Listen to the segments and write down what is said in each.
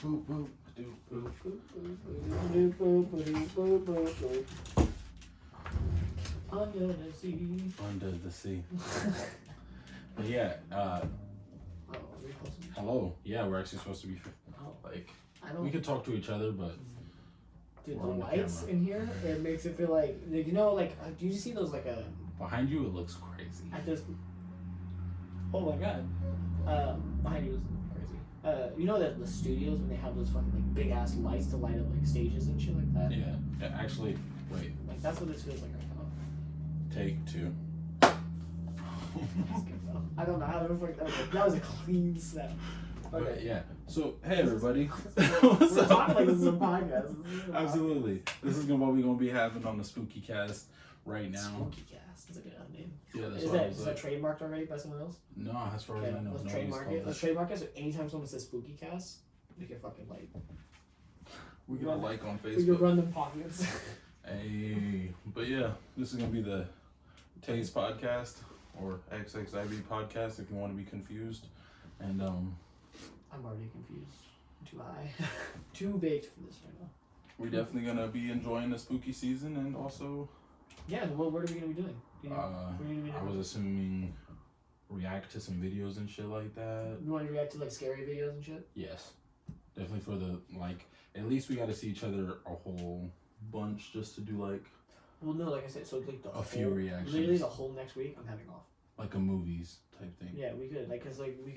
Under the sea. Under the sea. But yeah, hello. Yeah, we're actually supposed to be like we could talk to each other, but dude, the lights in here, it makes it feel like you know, like do you see those like behind you? It looks crazy. At this, oh my god, behind you is crazy. You know that the studios when they have those fucking like big ass lights to light up like stages and shit like that. Yeah. Actually, wait. Like that's what this feels like right now. Take two. I don't know how to fuck that was a clean snap. Okay. But yeah. So hey everybody. What's up? Talking like this is a podcast. Absolutely. This is what we're gonna be having on the Spookycast right now. Spookycast. That's a good name. Yeah, that's is that trademarked already by someone else? No, as far as I know. Let's trademark it. Let's trademark it. So anytime someone says Spookycast, we can fucking like. We get a like on Facebook. We can run them pockets. Hey, but yeah, this is gonna be the Taze podcast or XXIV podcast if you want to be confused. And I'm already confused. Too high. Too baked for this right now. We're definitely gonna be enjoying the spooky season and also. Yeah, what are we gonna be doing? I was assuming react to some videos and shit like that. You want to react to like scary videos and shit? Yes, definitely for the like. At least we got to see each other a whole bunch just to do like. Well, no, like I said, so like a few reactions. Literally the whole next week, I'm having off. Like a movies type thing. Yeah, we could like, cause like we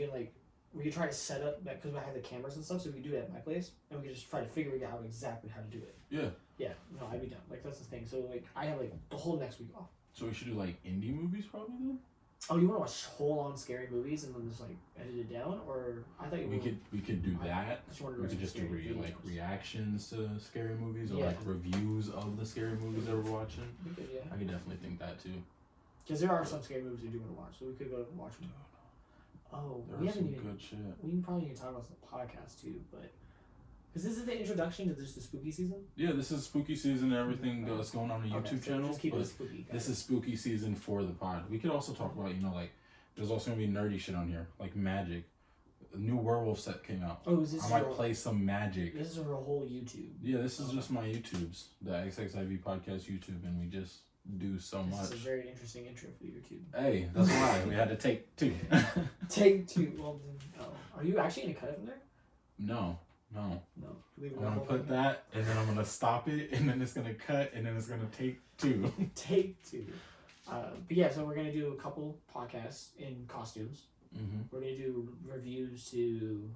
could try to set up that because I have the cameras and stuff, so we could do it at my place, and we could just try to figure out exactly how to do it. Yeah. Yeah, no, I'd be down. Like that's the thing. So like I have like the whole next week off. So we should do like indie movies probably then. Oh, you want to watch whole on scary movies and then just like edit it down, or I thought we could do that. We could just do like reactions to scary movies or like reviews of the scary movies that we're watching. We could, yeah. I could definitely think that too. Because there are some scary movies we do want to watch, so we could go and watch them. Oh, we haven't even. Good shit. We can probably even talk about the podcast too, but. Because this is the introduction to just the spooky season? Yeah, this is spooky season and everything that's going on the YouTube channel. Just keep it spooky. This is spooky season for the pod. We could also talk about, like, there's also going to be nerdy shit on here, like magic. A new werewolf set came out. Oh, is this I might play some magic. This is our whole YouTube. Yeah, this is just my YouTubes, the XXIV podcast YouTube, and we just do so much. This is a very interesting intro for YouTube. Hey, that's why we had to take two. Take two. Well, are you actually going to cut it from there? No. I'm gonna put that, and then I'm gonna stop it, and then it's gonna cut, and then it's gonna take two. Take two. But yeah, so we're gonna do a couple podcasts in costumes. Mm-hmm. We're gonna do reviews to,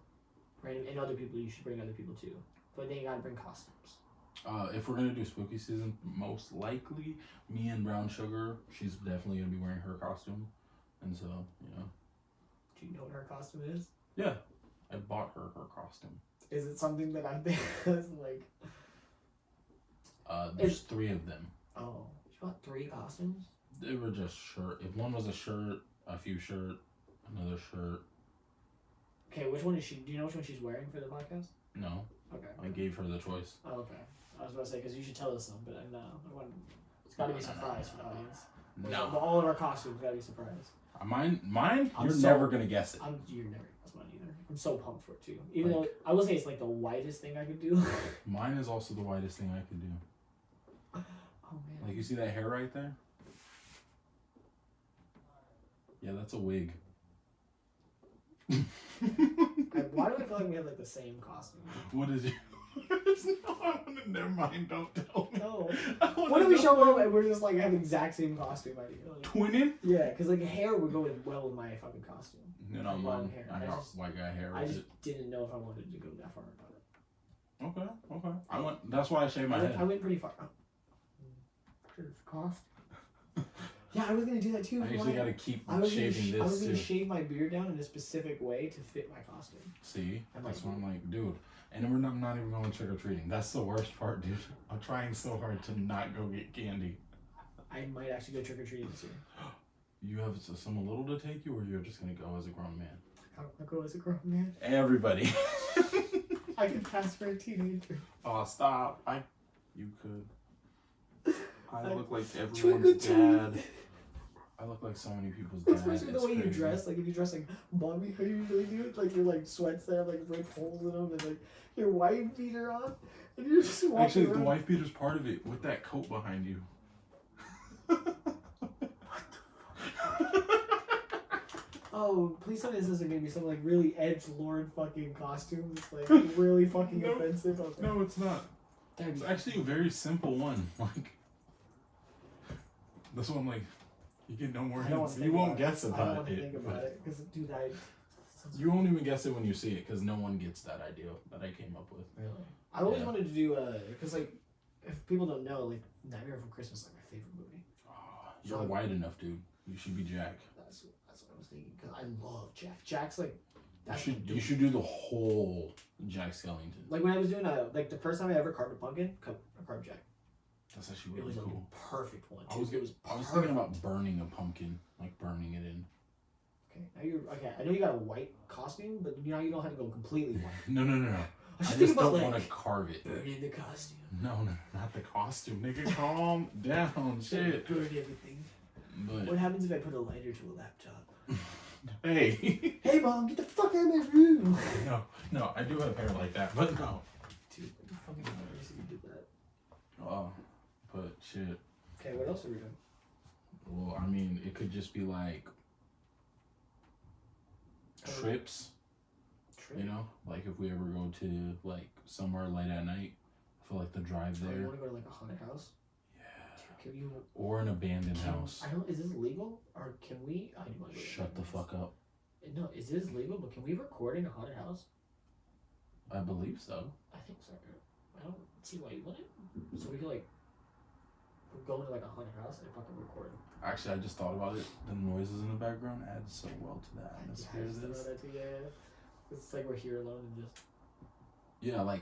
and other people. You should bring other people too, but then you gotta bring costumes. If we're gonna do spooky season, most likely me and Brown Sugar. She's definitely gonna be wearing her costume, and so Do you know what her costume is? Yeah, I bought her costume. Is it something that I think is like? There's three of them. Oh, you bought 3 costumes? They were just shirt. If one was a shirt, a few shirt, another shirt. Okay, which one is she? Do you know which one she's wearing for the podcast? No. Okay. I gave her the choice. Oh, okay. I was about to say because you should tell us some, but no, it's got to be a surprise for the audience. No. All of our costumes got to be a surprise. Mine. You're never gonna guess it. You're never gonna guess mine either. I'm so pumped for it too. Even though I will say it's like the whitest thing I could do. Mine is also the whitest thing I could do. Oh man. Like you see that hair right there? Yeah, that's a wig. Why do I feel like we have like the same costume? What is yours? No, never mind. Don't tell me. No. What if we show up and we're just like have the exact same costume idea? Like, twinning? Yeah, because like hair would go well with my fucking costume. You know, long hair. I got white guy hair. I just didn't know if I wanted to go that far about it. Okay. That's why I shaved my head. I went pretty far. Cost. Yeah, I was gonna do that too. I usually gotta keep shaving this. I was gonna shave my beard down in a specific way to fit my costume. See, that's why I'm like, dude. And I'm not even going trick or treating. That's the worst part, dude. I'm trying so hard to not go get candy. I might actually go trick or treating this year. You have someone little to take you, or you're just gonna go as a grown man? I'll go as a grown man. Everybody. I could pass for a teenager. Oh, stop! You could. I look like everyone's dad. I look like so many people's dad. Especially the way you dress. Like if you dress like mommy, how you usually do it, like your like sweats that have like red holes in them, and like your wife beater on, and you're just walking Actually, around. the wife beater's part of it with that coat behind you. Oh, please tell me this isn't gonna be some like really edgelord fucking costume. It's like really fucking No. offensive. Okay. No, it's not. It's actually a very simple one. Like this one, like you get no more hints. You won't guess I don't about want to it. think about it because dude, You won't even guess it when you see it because no one gets that idea that I came up with. Really? I always wanted to do because like if people don't know, like Nightmare Before Christmas is like my favorite movie. Oh, you're white enough, dude. You should be Jack. That's what I was thinking because I love Jack. Jack's like. You should do the whole Jack Skellington. Like when I was doing like the first time I ever carved a pumpkin, I carved Jack. That's actually It really was cool. a perfect one. I was thinking about burning a pumpkin, like burning it in. Okay, now okay. I know you got a white costume, but you know you don't have to go completely white. No. I just about, don't like, want to carve it. Burning the costume. No, not the costume. Nigga, calm down. Shit. Burn everything. But What happens if I put a lighter to a laptop? hey. Hey mom, get the fuck out of my room. No, I do have hair like that, but no. Dude, what the fucking hilarious if you did that. Oh, but shit. Okay, what else are we doing? Well, I mean, it could just be like trips. You know, like if we ever go to like somewhere late at night, I feel like the drive there. You want to go to like a haunted house? Dude, can you? Or an abandoned house. I don't. Is this legal or can we? I do want to. Shut the fuck up. No, is this legal? But can we record in a haunted house? I believe so. I think so. I don't see why you wouldn't. So we could like go into like a haunted house and fucking record. Actually, I just thought about it. The noises in the background add so well to the atmosphere of this. It's like we're here alone and just. Yeah, like,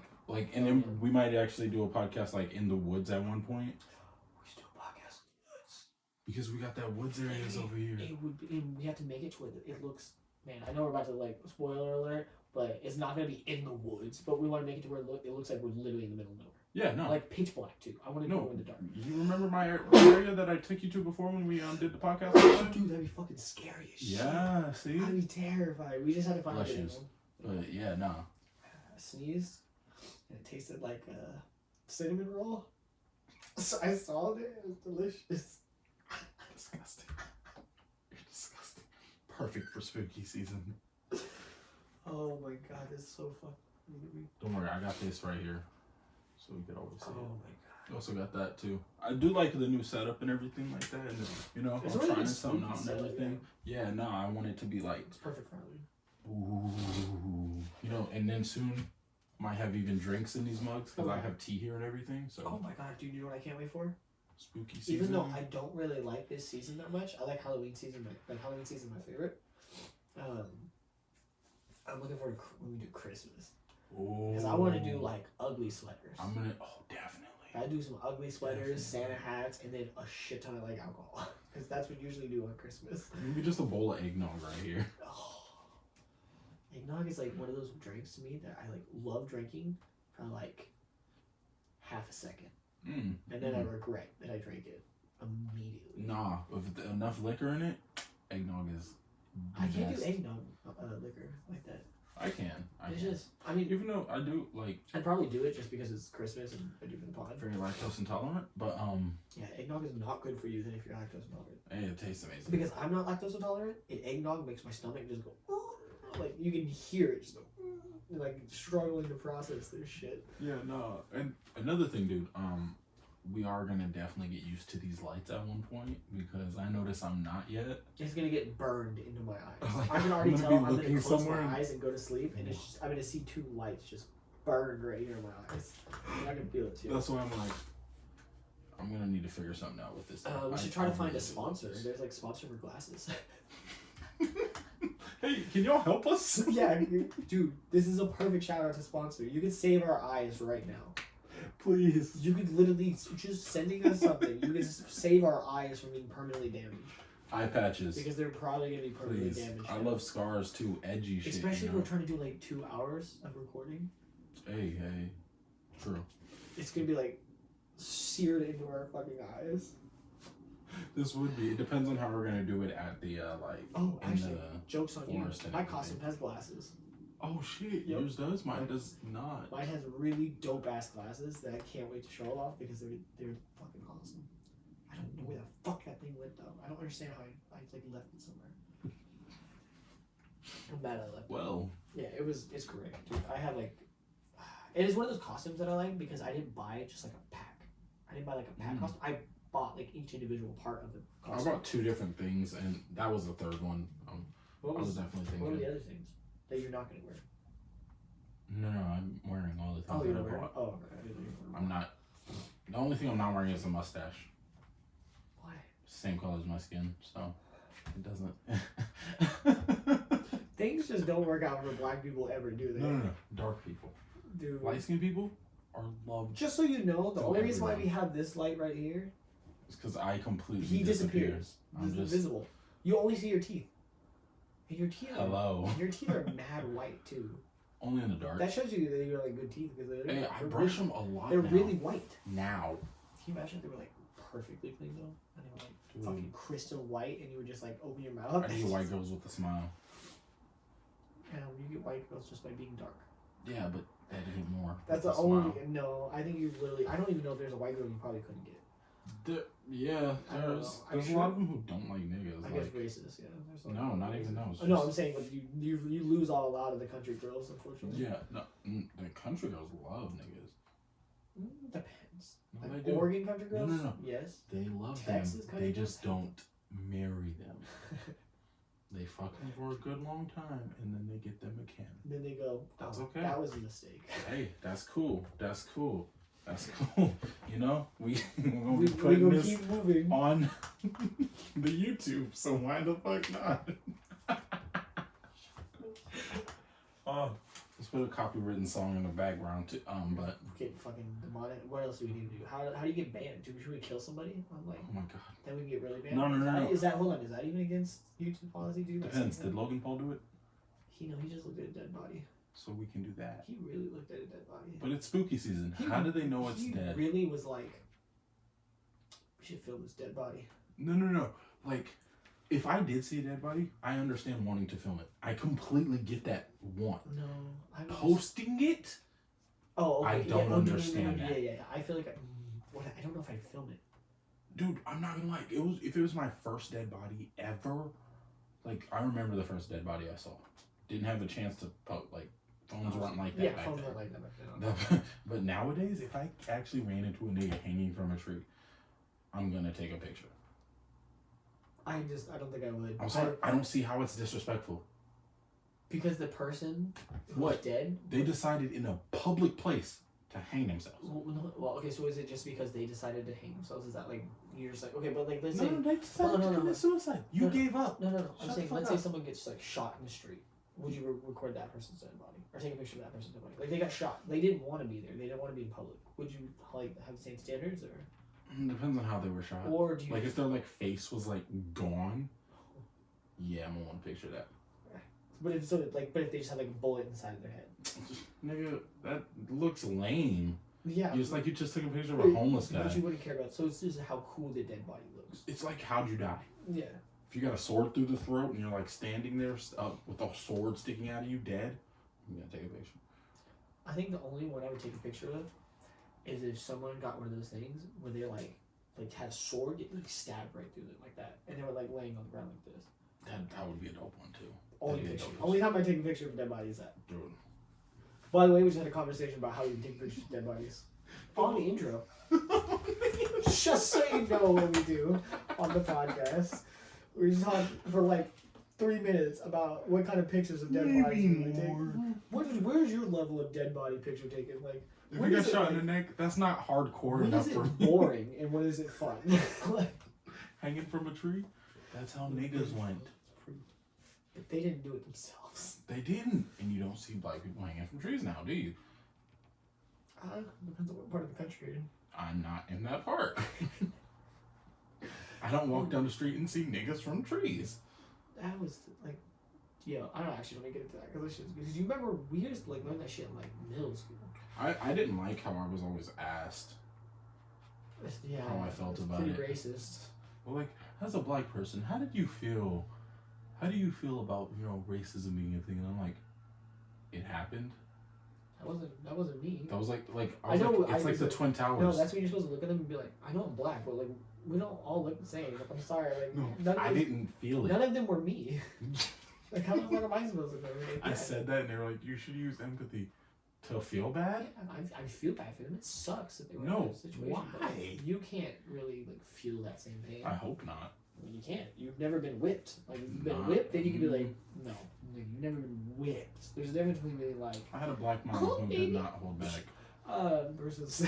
and then we might actually do a podcast like in the woods at one point. We should do a podcast in the woods. Because we got that woods areas over here. It would be, and we have to make it to where it looks. Man, I know we're about to like spoiler alert, but it's not gonna be in the woods. But we want to make it to where it looks like we're literally in the middle of nowhere. Yeah, no. Like pitch black too. I want to go in the dark. You remember my area that I took you to before when we did the podcast? Dude, that'd be fucking scary as shit. Yeah, see? I'd be terrified. We just had to find it. But yeah, nah. I sneezed, and it tasted like a cinnamon roll. So I saw it. It was delicious. Disgusting. You're disgusting. Perfect for spooky season. Oh my god, it's so fucking. Don't worry, I got this right here. So we could always see it. Oh my god. You also got that too. I do like the new setup and everything like that. And you know, It's I'm really trying good something spooky out and setup, everything. Yeah, no, I want it to be like. It's perfect for Halloween. Ooh. You know, and then soon might have even drinks in these mugs because I have tea here and everything. So. Oh my god, dude! You know what I can't wait for? Spooky season. Even though I don't really like this season that much, I like Halloween season. Halloween season my favorite. I'm looking forward to when we do Christmas. Because I want to do like ugly sweaters. Definitely. I do some ugly sweaters, Santa hats, and then a shit ton of like alcohol. Because that's what we usually do on Christmas. Maybe just a bowl of eggnog right here. Oh. Eggnog is like one of those drinks to me that I like love drinking for like half a second. And then I regret that I drank it immediately. Nah, with enough liquor in it, eggnog is I can't do eggnog liquor like that. I can. I mean, even though I do like. I'd probably do it just because it's Christmas and I do it for the pod. Very lactose intolerant, but Yeah, eggnog is not good for you then if you're lactose intolerant. Hey, it tastes amazing. Because I'm not lactose intolerant, and eggnog makes my stomach just go. Like you can hear it just go. Like struggling to process this shit. Yeah, no, and another thing, dude. We are gonna definitely get used to these lights at one point because I notice I'm not yet. It's gonna get burned into my eyes. Like, I can already tell I'm gonna close my and... eyes and go to sleep, and it's just I'm gonna see two lights just burned right near my eyes. And I can feel it too. That's why I'm like, I'm gonna need to figure something out with this. We should try to find a sponsor. There's like sponsor for glasses. Hey, can y'all help us? Yeah, dude, this is a perfect shout out to sponsor. You can save our eyes right now. Please. You could literally just sending us something. You could save our eyes from being permanently damaged. Eye patches. Because they're probably gonna be permanently damaged. I love scars too, edgy shit. Especially if we're trying to do like 2 hours of recording. Hey, true. It's gonna be like seared into our fucking eyes. This would be. It depends on how we're gonna do it at the like. Oh, actually, jokes on you. My and costume has glasses. Oh shit! Yep. Yours does. Mine does not. Mine has really dope ass glasses that I can't wait to show off because they're fucking awesome. I don't know where the fuck that thing went though. I don't understand how I like left it somewhere. I'm mad I left it. Well. Yeah, it's great, dude. I have like, it is one of those costumes that I like because I didn't buy just like a pack. I didn't buy like a pack costume. I bought like each individual part of the costume. I bought 2 different things, and that was the third one. I was definitely thinking. What were the other things that you're not gonna wear? No, I'm wearing all the things. Oh, that you're I wearing. bought. Oh, okay. I'm not. The only thing I'm not wearing is a mustache. Why? Same color as my skin, so it doesn't. Things just don't work out for black people ever, do they? No. Dark people. Dude. Light skinned people are loved. Just so you know, the only reason why we have this light right here is because I completely he disappears. I'm just invisible. You only see your teeth. And your teeth your teeth are mad white too. Only in the dark. That shows you that you have like good teeth because I brush them a lot. They're really white. Now. Can you imagine if they were like perfectly clean though? And they were like fucking crystal white and you would just like open your mouth. I need white girls with a smile. Yeah, you get white girls just by being dark. Yeah, but that ain't more. That's the only. No, I think you literally. I don't even know if there's a white girl you probably couldn't get. There's a lot of them who don't like niggas. I guess racist. Yeah. There's no, not even those. No, I'm saying like you lose all out of the country girls, unfortunately. Yeah, no, the country girls love niggas. Depends. No, like they do. Oregon country girls. No. Yes. They love Texas them. They just don't marry them. They fuck them for a good long time, and then they get them again. Then they go, that's okay. That was a mistake. Hey, that's cool. That's cool. That's cool. You know, we're gonna be putting this keep moving on the YouTube, so why the fuck not? Let's put a copywritten song in the background too. But get fucking demonic. What else do we need to do? How do you get banned? Should we kill somebody? I'm like, oh my god. Then we can get really banned. No. Is that hold on? Is that even against YouTube policy? Dude? Depends. Did Logan Paul do it? He just looked at a dead body. So we can do that. He really looked at a dead body. But it's spooky season. How do they know it's dead? He really was like, we should film this dead body. No. Like, if I did see a dead body, I understand wanting to film it. I completely get that want. No. Posting it? Oh, okay. I don't understand that. Yeah. I feel like I don't know if I'd film it. Dude, I'm not gonna lie. If it was my first dead body ever, like, I remember the first dead body I saw. Didn't have a chance to phones weren't like that back then. Yeah, phones weren't like that back then. But nowadays, if I actually ran into a nigga hanging from a tree, I'm gonna take a picture. I don't think I would. I'm sorry, I don't see how it's disrespectful. Because the person who's dead? They decided in a public place to hang themselves. Well, okay, so is it just because they decided to hang themselves? Is that like, you're just like, okay, but like, let's say... No, they decided to commit suicide. You gave up. No. I'm saying, let's say someone gets like shot in the street. Would you record that person's dead body? Or take a picture of that person's dead body? Like, they got shot. They didn't want to be there. They didn't want to be in public. Would you like have the same standards, or...? Depends on how they were shot. Or do you... Like, if their, like, face was, like, gone, yeah, I'm gonna want to picture that. But if they just had, like, a bullet inside of their head. Nigga, that looks lame. Yeah. You just took a picture of a homeless guy. But you wouldn't care about... So it's just how cool the dead body looks. It's like, how'd you die? Yeah. If you got a sword through the throat and you're like standing there with a sword sticking out of you dead, I'm gonna take a picture. I think the only one I would take a picture of is if someone got one of those things where they like had a sword get like stabbed right through them like that, and they were like laying on the ground like this. That would be a dope one too. Only time I take a picture of a dead body is that. Dude. By the way, we just had a conversation about how you can take pictures of dead bodies. On the intro. Just so you know what we do on the podcast. We just talked for like 3 minutes about what kind of pictures of dead bodies you want to take. Where's your level of dead body picture taking? Like, if you got shot in the neck, that's not hardcore enough for me. When is it boring and when is it fun? Hanging from a tree? That's how niggas went. But they didn't do it themselves. They didn't. And you don't see black people hanging from trees now, do you? Depends on what part of the country you're in. I'm not in that part. I don't walk down the street and see niggas from trees. That was like, yeah, I don't actually want to get into that because you remember we used to like learn that shit in like middle school. I didn't like how I was always asked. Yeah, how I felt about pretty it. Racist. Well, like, as a black person, how do you feel about, racism being a thing? And I'm like, it happened. That wasn't me. That was I know. It's like the Twin Towers. No, that's when you're supposed to look at them and be like, I know I'm black, but like we don't all look the same. Like, I'm sorry. Like, I didn't feel it. None of them were me. Like, how the fuck am I supposed to know? Like, I said that, and they were like, you should use empathy to feel bad. Yeah, I feel bad for them. It sucks that they were in that situation. Why? But you can't really like feel that same pain. I hope not. I mean, you can't. You've never been whipped. Like, if you've been whipped, then you can be like, no. Like, you've never been whipped. There's a difference between being like... I had a black mom who did not hold back. Versus...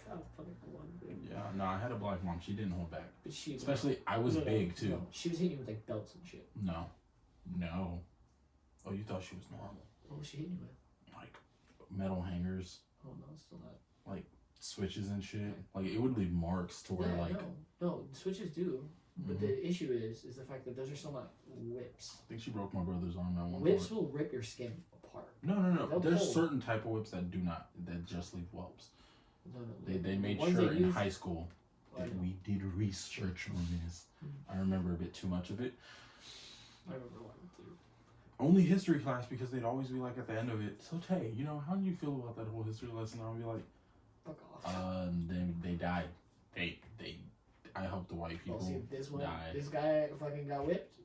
one thing. Yeah, no, I had a black mom. She didn't hold back. But she... Especially, I was big, too. No. She was hitting you with, like, belts and shit. No. Oh, you thought she was normal. What was she hitting you with? Like, metal hangers. Oh, no, still not. Like, switches and shit. Like, it would leave marks to where, like... No, switches do. But the issue is the fact that those are still not whips. I think she broke my brother's arm at one point. Whips will rip your skin apart. No. There's certain type of whips that do not, that just leave whelps. No. They made sure in high school that we did research on this. I remember a bit too much of it. I remember one too. Only history class, because they'd always be like at the end of it, so Tay, how do you feel about that whole history lesson? I'll be like, fuck off. They died. I hope the white people died. This guy fucking got whipped.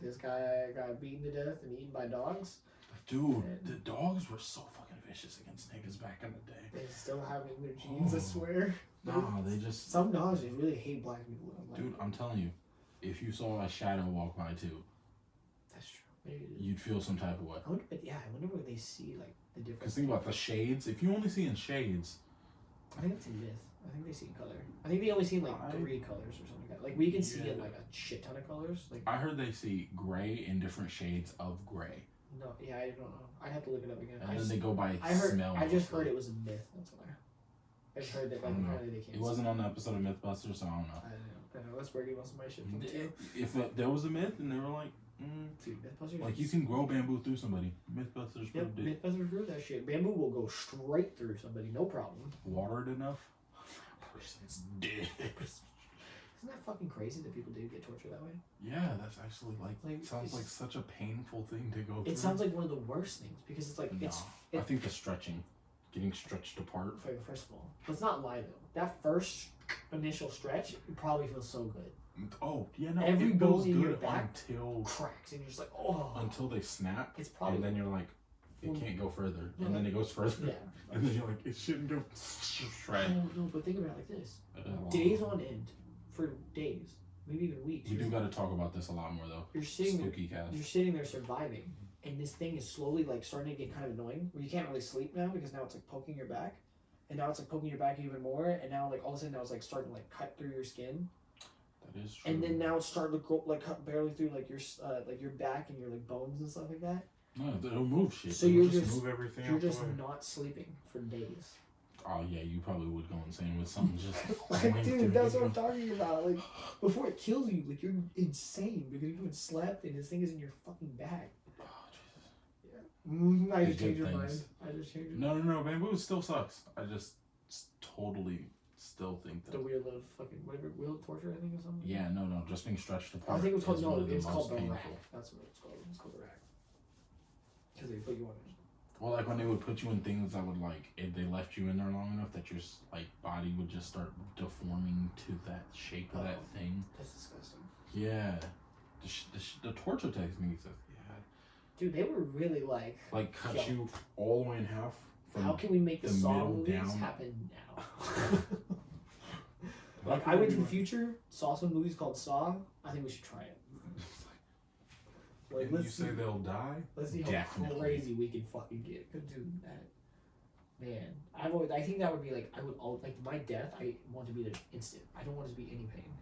This guy got beaten to death and eaten by dogs. Dude, the dogs were so fucking vicious against niggas back in the day. They still have it in their genes, I swear. Nah, they just... Some dogs just really hate black people. Dude, I'm telling you, if you saw a shadow walk by too, that's true. Maybe you'd feel some type of way. I wonder where they see like the difference. Because think about the shades. If you only see in shades, I think it's a myth. I think they see in color. I think they only see like 3 colors or something like that. Like we can see in like a shit ton of colors. Like I heard they see gray in different shades of gray. No, yeah, I don't know. I'd have to look it up again. And then they go by smell. I just heard it was a myth. That's what I just heard that like apparently they can't. It wasn't on the episode of Mythbusters, so I don't know. I know. That's where I get most of my shit from too. If there was a myth and they were like, dude, Mythbusters. Like you can grow bamboo through somebody. Mythbusters proved it. Mythbusters proved that shit. Bamboo will go straight through somebody, no problem. Watered enough. Person's dead. Isn't that fucking crazy that people do get tortured that way? Yeah, that's actually sounds like such a painful thing to go through. It sounds like one of the worst things because it's like I think the stretching, getting stretched apart. First of all, let's not lie though. That first initial stretch, it probably feels so good. Oh yeah, no. Every bone in your good back until cracks, and you're just like, oh. Until they snap. It's probably. And then you're like, it can't go further, and then it goes further. Yeah. And then you're like, it shouldn't go straight. No, but think about it like this: days on end, for days, maybe even weeks. We do got to talk about this a lot more though. Spookycast. You're sitting there surviving, and this thing is slowly like starting to get kind of annoying. Where you can't really sleep now because now it's like poking your back, and now it's like poking your back even more, and now like all of a sudden now it's like starting to like cut through your skin. That is true. And then now it's starting to go like cut barely through like your back and your like bones and stuff like that. No, it'll move shit. So you're just move everything. You're just not sleeping for days. Oh yeah, you probably would go insane with something just. Like, dude, that's what I'm talking about. Like before it kills you, like you're insane because you haven't slept and this thing is in your fucking back. Oh Jesus. Yeah. I just changed your mind. No. Bamboo still sucks. I just totally still think that the wheel of fucking whatever wheel of torture I think or something. Yeah, no, just being stretched apart. I think it's called it's called the painful. rack. That's what it's called. It's called the rack. Because they put you on it. Well, like when they would put you in things that would like if they left you in there long enough that your like body would just start deforming to that shape of that thing. That's disgusting. Yeah, the torture techniques. Yeah. Dude, they were really like cut you all the way in half. How can we make the Saw movies happen now? Like I went to the future, saw some movies called Saw. I think we should try it. Like, you say they'll die? Let's see how crazy we can fucking get. Could do that. Man, I think that would be like my death. I want to be the instant. I don't want to be any pain.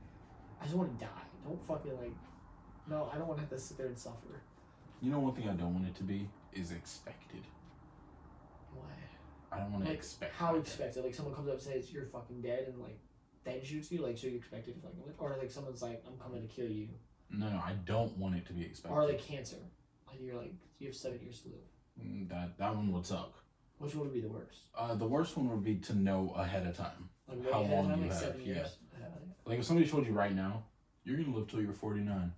I just want to die. Don't fucking no. I don't want to have to sit there and suffer. You know, one thing I don't want it to be is expected. Why? I don't want to expect. How expected? Like someone comes up and says you're fucking dead and then shoots you. So you expect it to or someone's like I'm coming to kill you. No, I don't want it to be expected. Or cancer. You're you have 7 years to live. That one would suck. Which one would be the worst? The worst one would be to know ahead of time how long you have. 7 years. Like if somebody told you right now, You're gonna live till you're 49,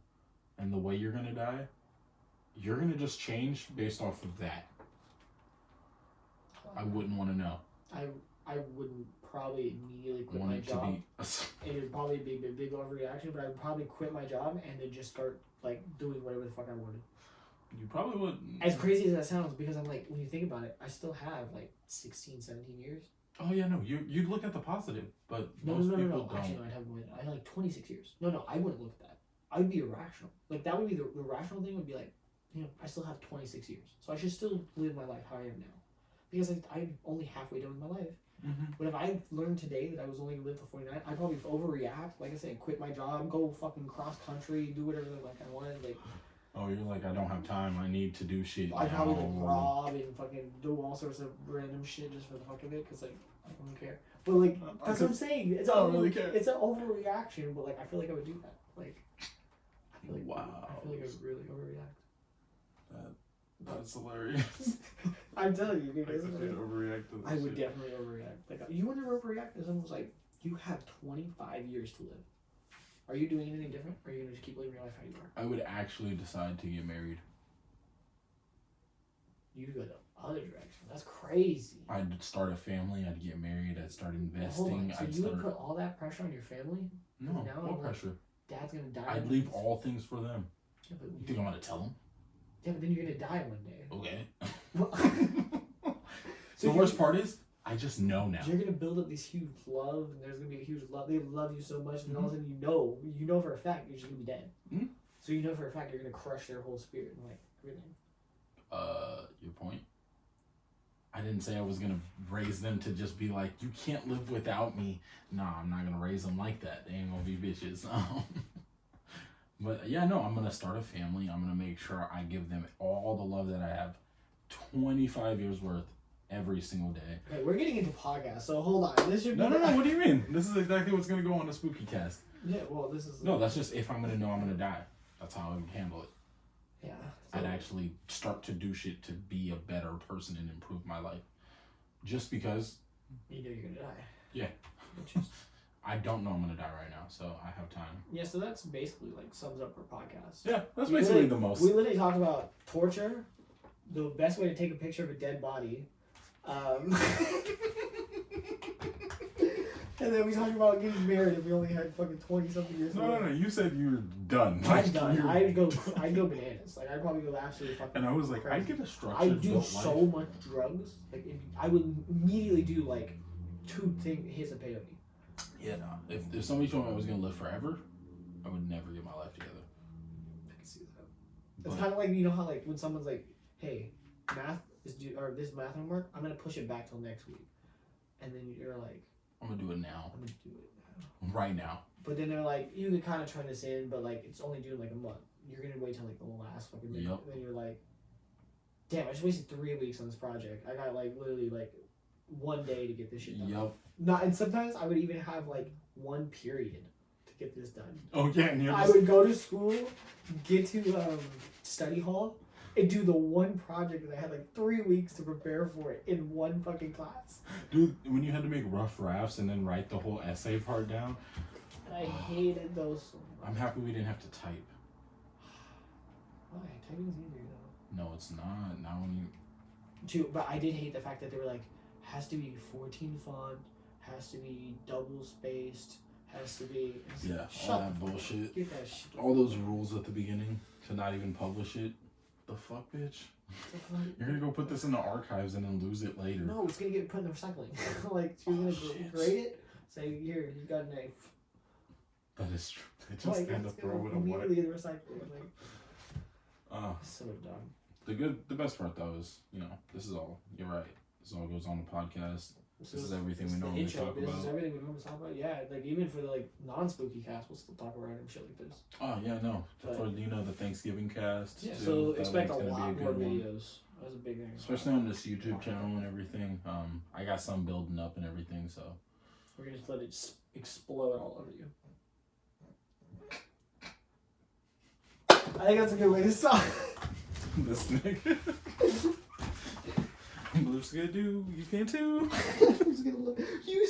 and the way you're gonna die, you're gonna just change based off of that. I wouldn't want to know. I wouldn't probably immediately quit my job. It would probably be a big overreaction, but I would probably quit my job and then just start like doing whatever the fuck I wanted. You probably would. As crazy as that sounds, because I'm like, when you think about it, I still have like 16, 17 years. Oh yeah, no, you'd look at the positive, but no. Don't. Actually, no, I'd have more. I had like 26 years. No, I wouldn't look at that. I would be irrational. Like that would be the rational thing. Would be like, I still have 26 years, so I should still live my life how I am now, because I'm only halfway done with my life. Mm-hmm. But if I learned today that I was only going to live till 49, I'd probably overreact. Like I said, quit my job, go fucking cross country, do whatever like I wanted. Like, oh, you're like, I don't have time. I need to do shit. I'd probably like rob and fucking do all sorts of random shit just for the fuck of it, because like I don't care. But like that's what I'm saying. I don't really care. It's an overreaction, but like I feel like I would do that. Like I feel like wow. I feel like I would really overreact. That's hilarious. I'm telling you, dude. I would definitely overreact. Like you would never overreact. It's almost like you have 25 years to live. Are you doing anything different, or are you gonna just keep living your life how you are? I would actually decide to get married. You'd go the other direction. That's crazy. I'd start a family. I'd get married. I'd start investing. So you would put all that pressure on your family? No, no pressure. Dad's gonna die. I'd leave all things for them. Yeah, but you think I'm gonna tell them? Yeah, but then you're gonna die one day. Okay. So the worst part is, I just know now. You're gonna build up this huge love, and there's gonna be a huge love. They love you so much, and all of a sudden you know for a fact you're just gonna be dead. Mm-hmm. So you know for a fact you're gonna crush their whole spirit and like everything. Your point? I didn't say I was gonna raise them to just be like, you can't live without me. Nah, I'm not gonna raise them like that. They ain't gonna be bitches. But yeah, no, I'm gonna start a family. I'm gonna make sure I give them all the love that I have, 25 years worth, every single day. Okay, we're getting into podcasts, so hold on. This should be no. What do you mean? This is exactly what's gonna go on the Spookycast. Yeah, well, this is no. That's just if I'm gonna know I'm gonna die. That's how I would handle it. Yeah. So I'd actually start to do shit to be a better person and improve my life. Just because. You know you're gonna die. Yeah. I don't know I'm gonna die right now, so I have time. Yeah, so that's basically like sums up our podcast. Yeah, that's basically the most. We literally talked about torture, the best way to take a picture of a dead body, and then we talked about getting married if we only had fucking 20-something years. No. You said you were done. I'm done. I'd go bananas. Like I'd probably go absolutely fucking. And I was like, crazy. I'd get a structured life. I'd do so much drugs. Like I would immediately do like 2 hits of peyote. Yeah, no. If somebody told me I was gonna live forever, I would never get my life together. I can see that. It's kind of like, you know how like when someone's like, "Hey, math is due, or this math homework, I'm gonna push it back till next week," and then you're like, "I'm gonna do it now. I'm gonna do it now. Right now." But then they're like, "You can kind of turn this in, but like it's only due in like a month. You're gonna wait till like the last fucking minute." Yep. Then you're like, "Damn, I just wasted 3 weeks on this project. I got like literally like 1 day to get this shit done." Yep. And sometimes I would even have like 1 period to get this done. Oh yeah, and I would go to school, get to study hall, and do the one project that I had like 3 weeks to prepare for it in one fucking class. Dude, when you had to make rough drafts and then write the whole essay part down. I hated those so much. I'm happy we didn't have to type. Why? Typing's easier though. No, it's not. Now when you... But I did hate the fact that they were like, has to be 14 font, has to be double spaced, has to be... Yeah, all that bullshit. Get that shit. All those rules at the beginning to not even publish it. The fuck, bitch? You're gonna go put this in the archives and then lose it later. No, it's gonna get put in the recycling. Like, you're gonna grade it, say, here, you got a knife. That is true. They just kind of throw it away. Immediately in the recycling. Like, so dumb. The best part though is, this is all, you're right. This all goes on the podcast. This is everything we normally talk about. This is everything we normally talk about. Yeah, like even for the like non-spooky cast, we'll still talk about random shit like this. Oh yeah, no. For the Thanksgiving cast. Yeah, so expect a lot more videos. That was a big thing. Especially on this YouTube channel and everything. I got some building up and everything, so we're gonna just let it explode all over you. I think that's a good way to stop. This nigga. Blue's gonna do. You can too. You